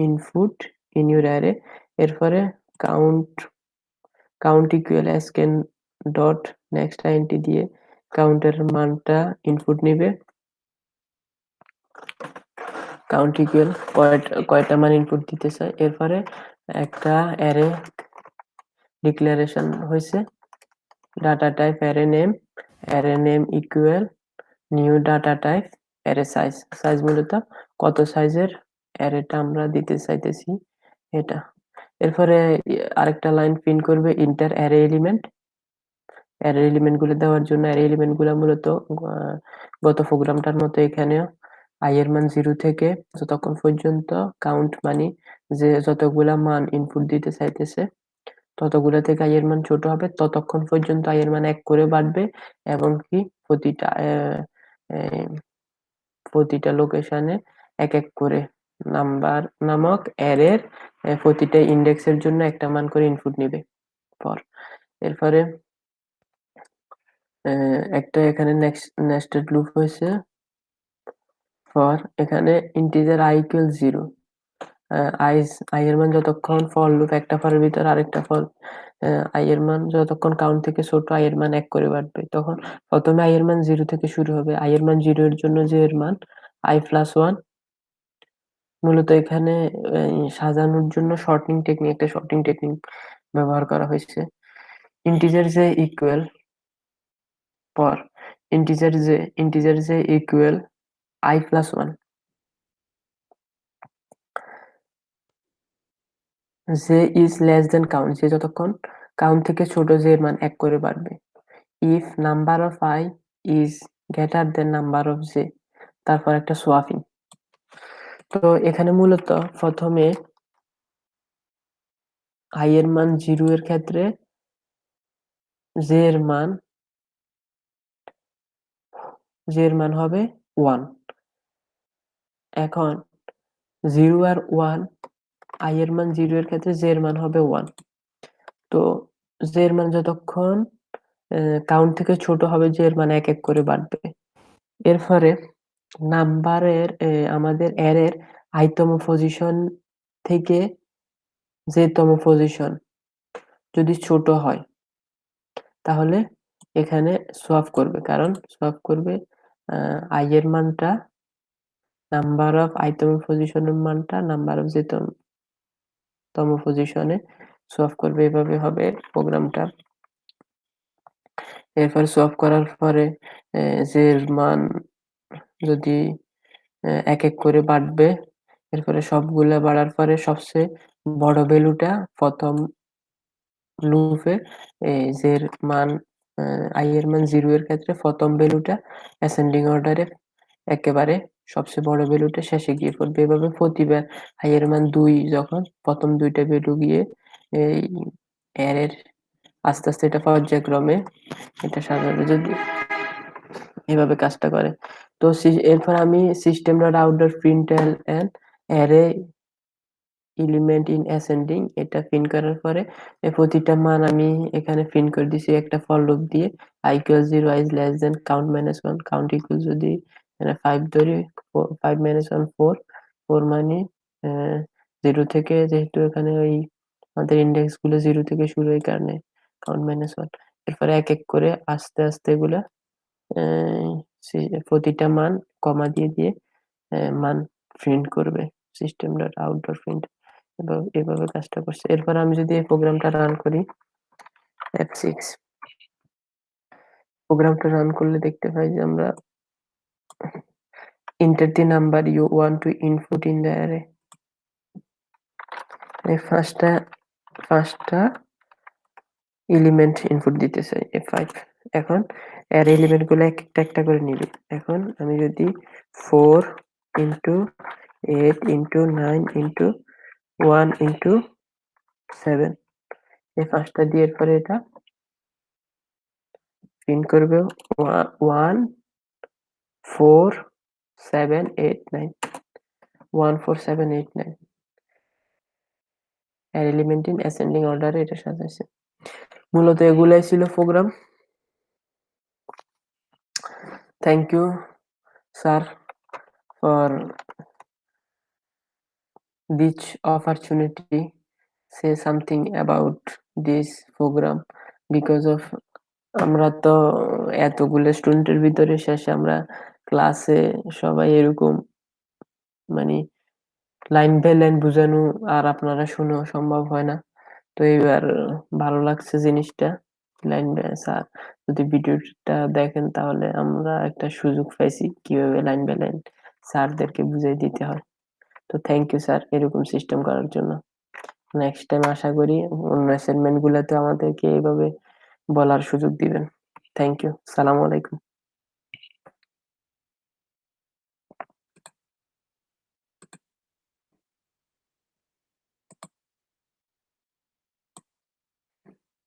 input in your array। এরপরে count count equal scan dot next int দিয়ে কাউন্টের মানটা input নিবে, count equal কয়টা মান input দিতে চাই। এরপরে একটা অ্যারে ডিক্লারেশন হয়েছে, data type array name equal new data type array size মূলত কত সাইজের অ্যারেটা আমরা দিতে চাইতেছি এটা। এরপরে আরেকটা লাইন প্রিন্ট করবে inter array element, array element গুলো দেওয়ার জন্য। অ্যারে এলিমেন্ট গুলো মূলত গত প্রোগ্রামটার মতো এখানেও i এর মান 0 থেকে যতক্ষণ পর্যন্ত কাউন্ট মানে যে যতগুলা মান ইনপুট দিতে চাইতেছে ততগুলা থেকে i এর মান ছোট হবে ততক্ষণ পর্যন্ত i এর মান 1 করে বাড়বে, এবং কি প্রতিটা লোকেশনে এক এক করে নাম্বার নামক অ্যারের প্রতিটা ইন্ডেক্সের জন্য একটা মান করে ইনপুট নিবে। এরপরে একটা এখানে নেস্টেড লুপ হয়েছে ফর, এখানে ইন্টিজার i ইকুয়াল 0, i এর মান যতক্ষণ, ফর লুপ একটা ফরের ভিতর আরেকটা ফর, i এর মান যতক্ষণ কাউন্ট থেকে ছোট i এর মান 1 করে বাড়বে, তখন প্রথমে i এর মান 0 থেকে শুরু হবে। i এর মান 0 এর জন্য যে এর মান i প্লাস 1। মূলত এখানে সাজানোর জন্য একটা শর্টিং টেকনিক ব্যবহার করা হয়েছে। ইন্টিজার যে ইকুয়াল পর ইন্টিজার যে ইকুয়াল i প্লাস 1, যে ইজ লেস দেন কাউন্ট, যে যতক্ষণ কাউন্ট থেকে ছোট যে এর মান 1 করে বাড়বে। If number of i is greater than number of j, তারপর একটা সোয়াপিং। তো এখানে মূলত প্রথমে i এর মান 0 এর ক্ষেত্রে j এর মান হবে 1। এখন 0 আর 1, i এর মান 0 এর ক্ষেত্রে j এর মান হবে 1। তো j এর মান যতক্ষণ কাউন্ট থেকে ছোট হবে j এর মান 1 1 করে বাড়বে। এর ফলে নাম্বারের আমাদের অ্যারের i তম পজিশন থেকে j তম পজিশন যদি ছোট হয় তাহলে এখানে সোয়াপ করবে, কারণ সোয়াপ করবে i এর মানটা নাম্বার অফ তম পজিশনের মানটা নাম্বার অফ তম পজিশনে সোয়াপ করবে, এভাবে হবে প্রোগ্রামটা। এরপর সোয়াপ করার পরে যে মান যদি এক এক করে বাড়বে, এরপরে সবগুলা বাড়ার পরে সবচেয়ে বড় ভ্যালুটা প্রথম লুপে জের মান i এর মান 0 এর ক্ষেত্রে প্রথম ভ্যালুটা অ্যাসেন্ডিং অর্ডারে একেবারে সবচেয়ে বড় ভ্যালুটা শেষে গিয়ে পড়বে। এভাবে প্রতিবার i এর মান 2 যখন প্রথম 2টা ভ্যালু গিয়ে এই অ্যারের আস্তে আস্তে এটা পর্যায়ক্রমে এটা সাজাবে, যদি এভাবে কাজটা করে। তো এরপর আমি system dot out dot println array element in ascending এটা প্রিন্ট করার পরে প্রতিটা মান আমি এখানে প্রিন্ট করে দিছি একটা ফর লুপ দিয়ে। i equals 0, i is less than count minus 1, count equals যদি 5 ধরি 5 minus 1 4, 4 মানে 0 থেকে, যেহেতু এখানে ওই আমাদের ইন্ডেক্স গুলো 0 থেকে শুরু হয় কারণে count minus 1। এরপরে এক এক করে আস্তে আস্তে এগুলা প্রতিটা মান কমা দিয়ে দিয়ে মান প্রিন্ট করবে system dot out dot print. এভাবে কাজটা করছে। এরপর আমি যদি এই প্রোগ্রামটা রান করি F6, প্রোগ্রামটা রান করলে দেখতে পাই যে আমরা enter the number you want to input in the array, এই পাঁচটা এলিমেন্ট ইনপুট দিতে চাই F5। এখন অ্যারে এলিমেন্ট গুলো একটা একটা করে নিবে। এখন আমি যদি 4 ইন্টু 8 ইন্টু 9 ইন্টু 1 ইন্টু 7 এই পাঁচটা দিয়ে এরপরে এটা প্রিন্ট করবে 1 4 7 8 9, 1 4 7 8 9 এর এলিমেন্ট ইন অ্যাসেন্ডিং অর্ডারে এটা সাজাইছে। মূলত এগুলাই ছিল program. Thank you sir for this opportunity say something about this program because of আমরা তো এতগুলো স্টুডেন্টের ভিতরে শেষে আমরা ক্লাসে সবাই এরকম মানে লাইন বাই লাইন বুঝানো আর আপনারা শুনেও সম্ভব হয় না। তো এবার ভালো লাগছে জিনিসটা, লাইন বাই স্যার যদি ভিডিওটা দেখেন তাহলে আমরা একটা সুযোগ পাইছি কিভাবে লাইন বাই লাইন স্যারদেরকে বুঝিয়ে দিতে হয়। তো থ্যাংক ইউ স্যার এরকম সিস্টেম করার জন্য। নেক্সট টাইম আশা করি অন্য অ্যাসাইনমেন্ট গুলাতে আমাদেরকে এইভাবে বলার সুযোগ দিবেন। Thank you. সালামু আলাইকুম।